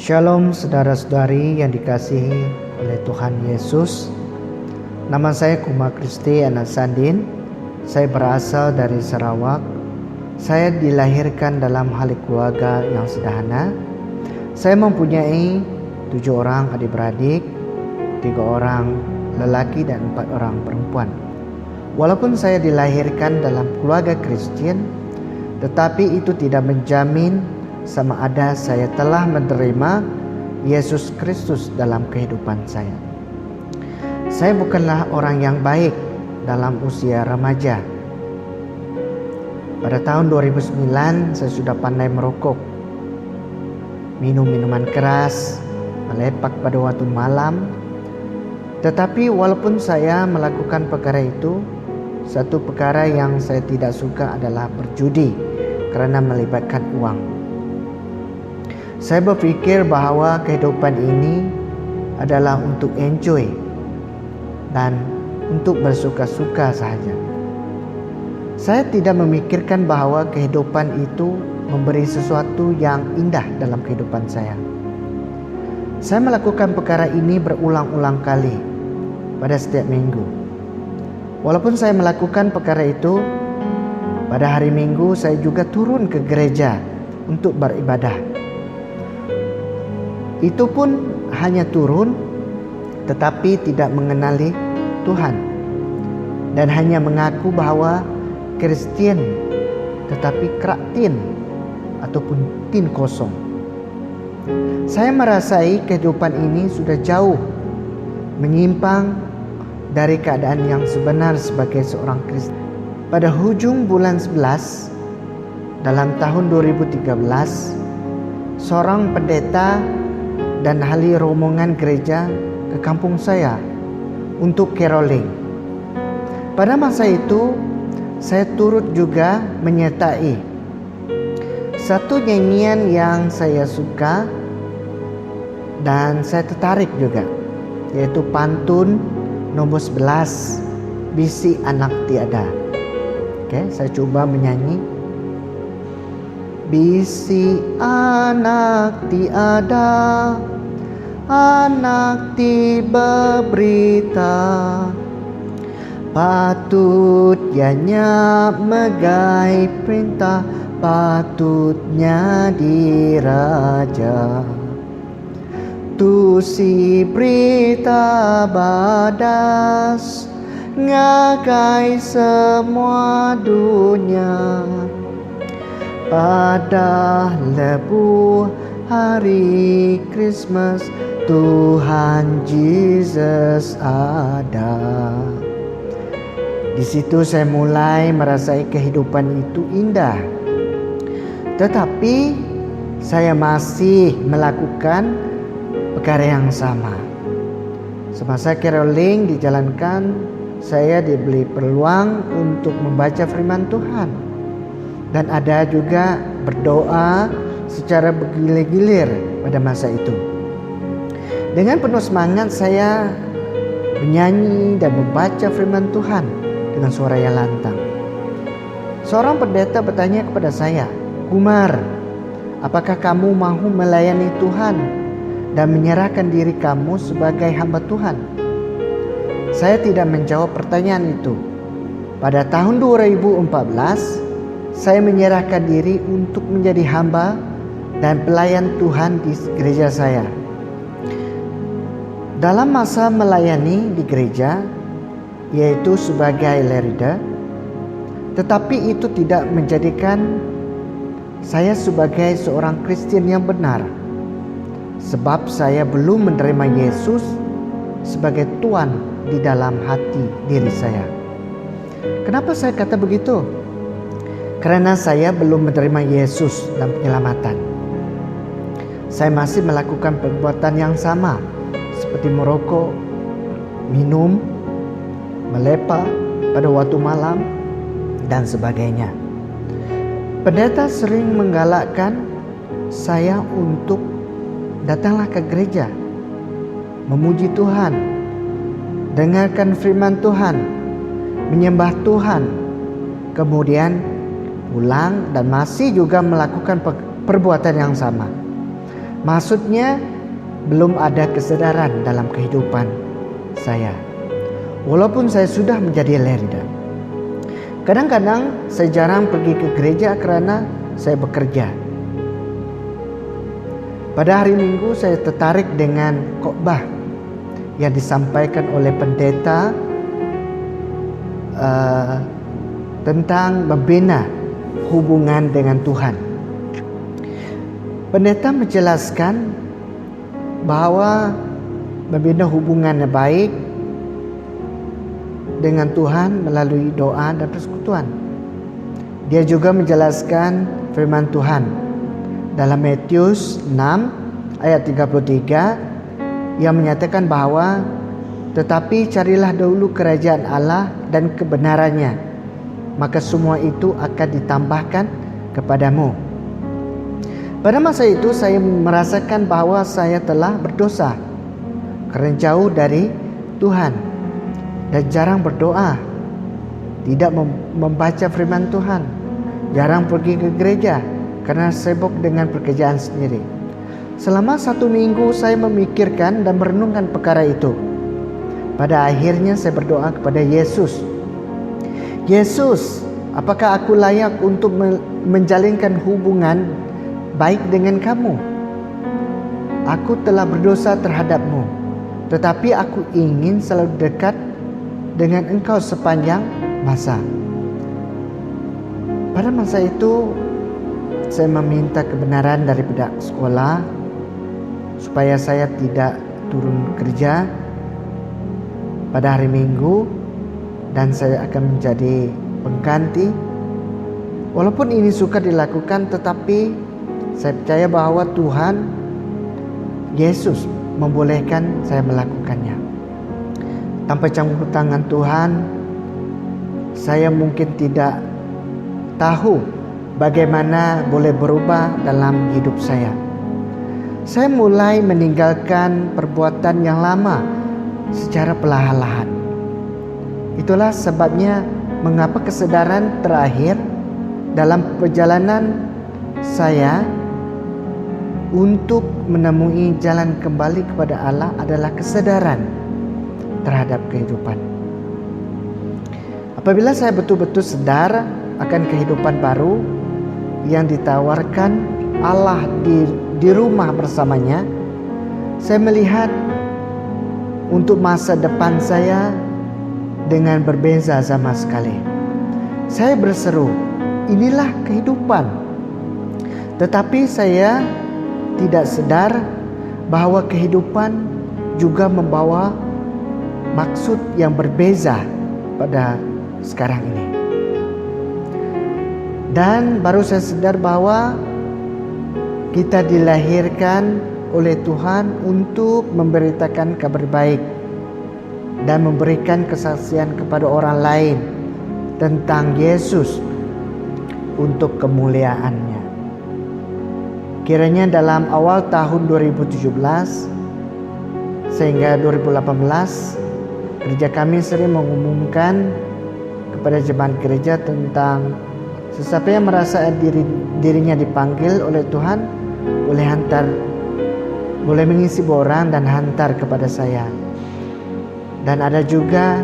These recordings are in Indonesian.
Shalom saudara-saudari yang dikasihi oleh Tuhan Yesus. Nama saya Kumar Kristi Anak Sandin. Saya berasal dari Sarawak. Saya dilahirkan dalam hal keluarga yang sederhana. Saya mempunyai 7 orang adik-beradik, 3 orang lelaki dan 4 orang perempuan. Walaupun saya dilahirkan dalam keluarga Kristen, tetapi itu tidak menjamin sama ada saya telah menerima Yesus Kristus dalam kehidupan saya. Saya bukanlah orang yang baik dalam usia remaja. Pada tahun 2009 saya sudah pandai merokok, minum minuman keras, melepak pada waktu malam. Tetapi walaupun saya melakukan perkara itu, satu perkara yang saya tidak suka adalah berjudi karena melibatkan uang. Saya berpikir bahwa kehidupan ini adalah untuk enjoy dan untuk bersuka-suka sahaja. Saya tidak memikirkan bahwa kehidupan itu memberi sesuatu yang indah dalam kehidupan saya. Saya melakukan perkara ini berulang-ulang kali pada setiap minggu. Walaupun saya melakukan perkara itu, pada hari Minggu saya juga turun ke gereja untuk beribadah. Itu pun hanya turun tetapi tidak mengenali Tuhan dan hanya mengaku bahwa Kristen tetapi kerak-tin ataupun tin kosong. Saya merasai kehidupan ini sudah jauh menyimpang dari keadaan yang sebenar sebagai seorang Kristen. Pada hujung bulan 11 dalam tahun 2013, seorang pendeta dan ahli rombongan gereja ke kampung saya untuk caroling. Pada masa itu saya turut juga menyertai satu nyanyian yang saya suka dan saya tertarik juga, yaitu pantun nomor 11, Bisi Anak Tiada. Saya coba menyanyi. Bisi anak tiada, anak tiba berita, patut ianya megai perintah, patutnya diraja. Tu si berita badas, ngagai semua dunia. Pada lebuh hari Christmas, Tuhan Yesus ada. Di situ saya mulai merasai kehidupan itu indah. Tetapi saya masih melakukan perkara yang sama. Semasa caroling dijalankan, saya diberi peluang untuk membaca firman Tuhan. Dan ada juga berdoa secara bergilir-gilir pada masa itu. Dengan penuh semangat saya menyanyi dan membaca firman Tuhan dengan suara yang lantang. Seorang pendeta bertanya kepada saya, "Kumar, apakah kamu mahu melayani Tuhan dan menyerahkan diri kamu sebagai hamba Tuhan?" Saya tidak menjawab pertanyaan itu. Pada tahun 2014, saya menyerahkan diri untuk menjadi hamba dan pelayan Tuhan di gereja saya. Dalam masa melayani di gereja, yaitu sebagai leader, tetapi itu tidak menjadikan saya sebagai seorang Kristen yang benar, sebab saya belum menerima Yesus sebagai Tuhan di dalam hati diri saya. Kenapa saya kata begitu? Karena saya belum menerima Yesus dalam penyelamatan. Saya masih melakukan perbuatan yang sama, seperti merokok, minum, melepak pada waktu malam, dan sebagainya. Pendeta sering menggalakkan saya untuk datanglah ke gereja, memuji Tuhan, dengarkan firman Tuhan, menyembah Tuhan, kemudian pulang dan masih juga melakukan perbuatan yang sama. Maksudnya belum ada kesadaran dalam kehidupan saya. Walaupun saya sudah menjadi leader. Kadang-kadang saya jarang pergi ke gereja karena saya bekerja. Pada hari Minggu saya tertarik dengan khotbah yang disampaikan oleh pendeta tentang membina hubungan dengan Tuhan. Pendeta menjelaskan bahwa membina hubungan yang baik dengan Tuhan melalui doa dan persekutuan. Dia juga menjelaskan firman Tuhan dalam Matius 6 ayat 33 yang menyatakan bahwa tetapi carilah dahulu kerajaan Allah dan kebenarannya, maka semua itu akan ditambahkan kepadamu. Pada masa itu saya merasakan bahwa saya telah berdosa karena jauh dari Tuhan dan jarang berdoa, tidak membaca firman Tuhan, jarang pergi ke gereja karena sibuk dengan pekerjaan sendiri. Selama 1 minggu saya memikirkan dan merenungkan perkara itu. Pada akhirnya saya berdoa kepada Yesus. Yesus, apakah aku layak untuk menjalinkan hubungan baik dengan kamu? Aku telah berdosa terhadap-Mu, tetapi aku ingin selalu dekat dengan Engkau sepanjang masa. Pada masa itu saya meminta kebenaran dari pihak sekolah supaya saya tidak turun kerja pada hari Minggu dan saya akan menjadi pengganti. Walaupun ini suka dilakukan, tetapi saya percaya bahwa Tuhan Yesus membolehkan saya melakukannya. Tanpa campur tangan Tuhan, saya mungkin tidak tahu bagaimana boleh berubah dalam hidup saya. Saya mulai meninggalkan perbuatan yang lama secara perlahan-lahan. Itulah sebabnya mengapa kesadaran terakhir dalam perjalanan saya untuk menemui jalan kembali kepada Allah adalah kesadaran terhadap kehidupan. Apabila saya betul-betul sadar akan kehidupan baru yang ditawarkan Allah di rumah bersamanya, saya melihat untuk masa depan saya dengan berbeza sama sekali. Saya berseru, inilah kehidupan. Tetapi saya tidak sadar bahwa kehidupan juga membawa maksud yang berbeza pada sekarang ini. Dan baru saya sadar bahwa kita dilahirkan oleh Tuhan untuk memberitakan kabar baik dan memberikan kesaksian kepada orang lain tentang Yesus untuk kemuliaan-Nya. Kiranya dalam awal tahun 2017 sehingga 2018, gereja kami sering mengumumkan kepada jemaat gereja tentang sesiapa yang merasa dirinya dipanggil oleh Tuhan boleh mengisi borang dan hantar kepada saya. Dan ada juga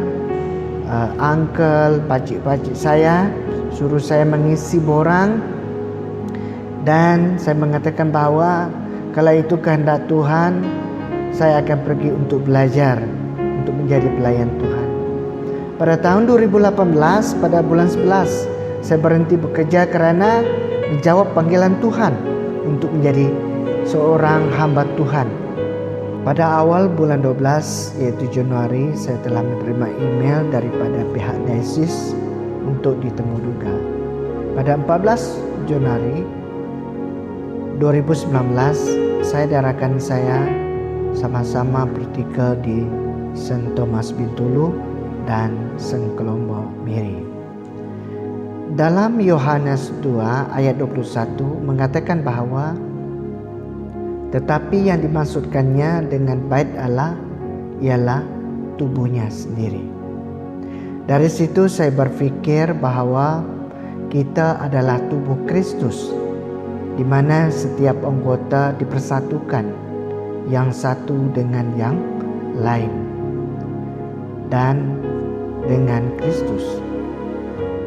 uncle, pakcik-pakcik saya suruh saya mengisi borang, dan saya mengatakan bahwa kalau itu kehendak Tuhan, saya akan pergi untuk belajar untuk menjadi pelayan Tuhan. Pada tahun 2018 pada bulan 11 saya berhenti bekerja karena menjawab panggilan Tuhan untuk menjadi seorang hamba Tuhan. Pada awal bulan 12 yaitu Januari, saya telah menerima email daripada pihak diocese untuk ditemuduga. Pada 14 Januari 2019, saya dan rekan saya sama-sama bertiga di St. Thomas Bintulu dan St. Colombo Miri. Dalam Yohanes 2 ayat 21 mengatakan bahwa tetapi yang dimaksudkannya dengan bait Allah ialah tubuhnya sendiri. Dari situ saya berpikir bahwa kita adalah tubuh Kristus di mana setiap anggota dipersatukan yang satu dengan yang lain dan dengan Kristus.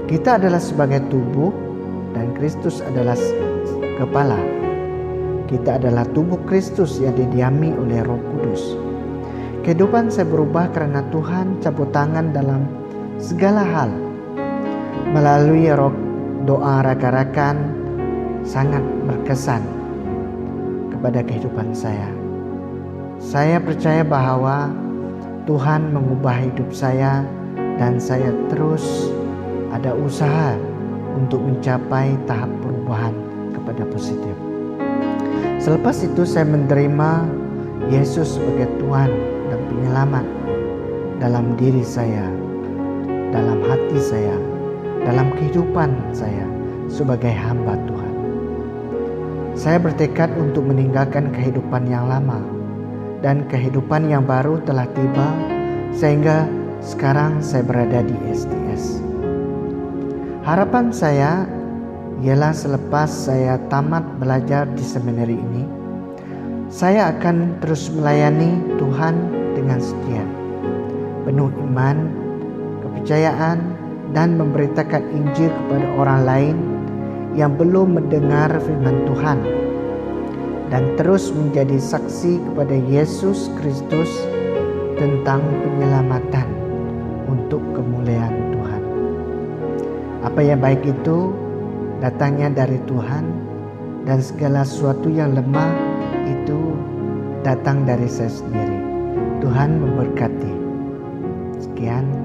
Kita adalah sebagai tubuh dan Kristus adalah kepala. Kita adalah tubuh Kristus yang didiami oleh Roh Kudus. Kehidupan saya berubah karena Tuhan cabut tangan dalam segala hal. Melalui doa rakan-rakan sangat berkesan kepada kehidupan saya. Saya percaya bahwa Tuhan mengubah hidup saya dan saya terus ada usaha untuk mencapai tahap perubahan kepada positif. Selepas itu saya menerima Yesus sebagai Tuhan dan Penyelamat dalam diri saya, dalam hati saya, dalam kehidupan saya sebagai hamba Tuhan. Saya bertekad untuk meninggalkan kehidupan yang lama dan kehidupan yang baru telah tiba sehingga sekarang saya berada di STS. Harapan saya ialah selepas saya tamat belajar di seminari ini, saya akan terus melayani Tuhan dengan setia, penuh iman, kepercayaan, dan memberitakan Injil kepada orang lain yang belum mendengar firman Tuhan, dan terus menjadi saksi kepada Yesus Kristus tentang penyelamatan untuk kemuliaan Tuhan. Apa yang baik itu datangnya dari Tuhan, dan segala sesuatu yang lemah itu datang dari saya sendiri. Tuhan memberkati. Sekian.